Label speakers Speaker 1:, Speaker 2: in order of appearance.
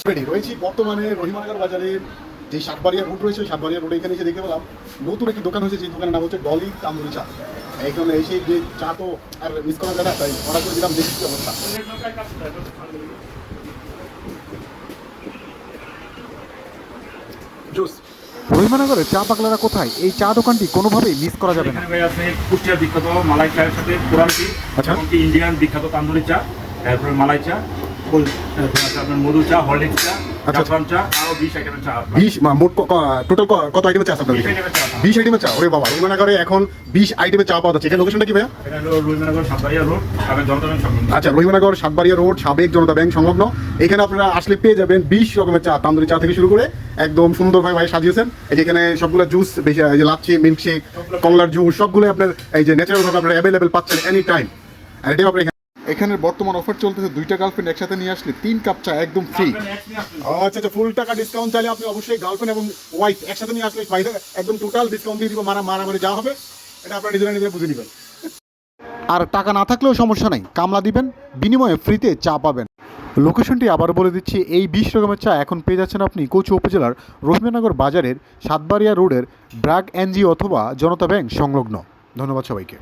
Speaker 1: Ready রয়েছি বর্তমানে রহিমানগর বাজারের যে সাতবাড়িয়া রোড রয়েছে ওই সাতবাড়িয়া রোডে এখানে এসে দেখতে পেলাম নতুন একটি দোকান হয়েছে, যে দোকানের নাম হচ্ছে ডলি তান্দুরি চা। এখানে এসে যে চা তো আর মিস করা যায় না, তাই অর্ডার করে দিলাম, দেখি কি অবস্থা। জুস।
Speaker 2: রহিমানগরের চা পাগলারা কোথায়? এই চা দোকানটি কোনোভাবেই মিস করা যাবে না।
Speaker 3: এখানে ভাই আছে কুষ্টিয়ার বিখ্যাত মালাই চায়ের সাথে কোরাল টি,
Speaker 1: আচ্ছা।
Speaker 3: এমনকি ইন্ডিয়ান বিখ্যাত তান্দুরি চা, তারপরে মালাই চা, আপনার মধু চা, হরলিক্স চা,
Speaker 1: আচ্ছা।
Speaker 3: জাফরান চা, আরও 20 আইটেমের চা আছে।
Speaker 1: 20 মোট টোটাল কত আইটেমের চা আছে আপনার?
Speaker 3: 20 আইটেমের চা আছে।
Speaker 1: 20 আইটেমের চা। ওরে বাবা, রহিমানগরে এখন 20 আইটেমের চা পাওয়া যাচ্ছে। এখানে লোকেশনটা কি ভাইয়া?
Speaker 3: এটা হলো রহিমানগর সাতবাড়িয়া রোড, সাবেক জনতা ব্যাংক সংলগ্ন।
Speaker 1: আচ্ছা, রহিমানগর সাতবাড়িয়া রোড সাবেক জনতা ব্যাংক সংলগ্ন। এখানে আপনারা আসলে পেয়ে যাবেন 20 রকমের চা, তান্দুরি চা থেকে শুরু করে একদম সুন্দরভাবে ভাই সাজিয়েছেন। এই যে এখানে সবগুলো জুস, বেশি এই যে লাচ্ছি, মিল্কশেক, কমলার জুস সবগুলো আপনার এই যে ন্যাচারাল ভাবে আপনারা অ্যাভেলেবেল পাচ্ছেন এনি টাইম। আর এটাও আপনার এখানের বর্তমান অফার চলতেছে, 2টা গার্লফ্রেন্ড একসাথে নিয়ে আসলে 3 কাপ চা একদম ফ্রি। আচ্ছা আচ্ছা, ফুল টাকা ডিসকাউন্ট চাইলে আপনি অবশ্যই গার্লফ্রেন্ড এবং ওয়াইফ একসাথে নিয়ে আসলে ভাই একদম টোটাল ডিসকাউন্ট দিয়ে দিব। মারামারি যা হবে এটা আপনারা নিজেরা বুঝে নেবেন।
Speaker 2: আর টাকা না থাকলেও সমস্যা নাই, কামলা দিবেন, বিনিময়ে ফ্রিতে চা পাবেন। লোকেশনটি আবার বলে দিচ্ছি, এই 20 রকমের চা এখন পেয়ে যাচ্ছেন আপনি কচু উপজেলার রহিমানগর বাজারের সাতবাড়িয়া রোডের ব্র্যাক এনজি অথবা জনতা ব্যাংক সংলগ্ন। ধন্যবাদ সবাইকে।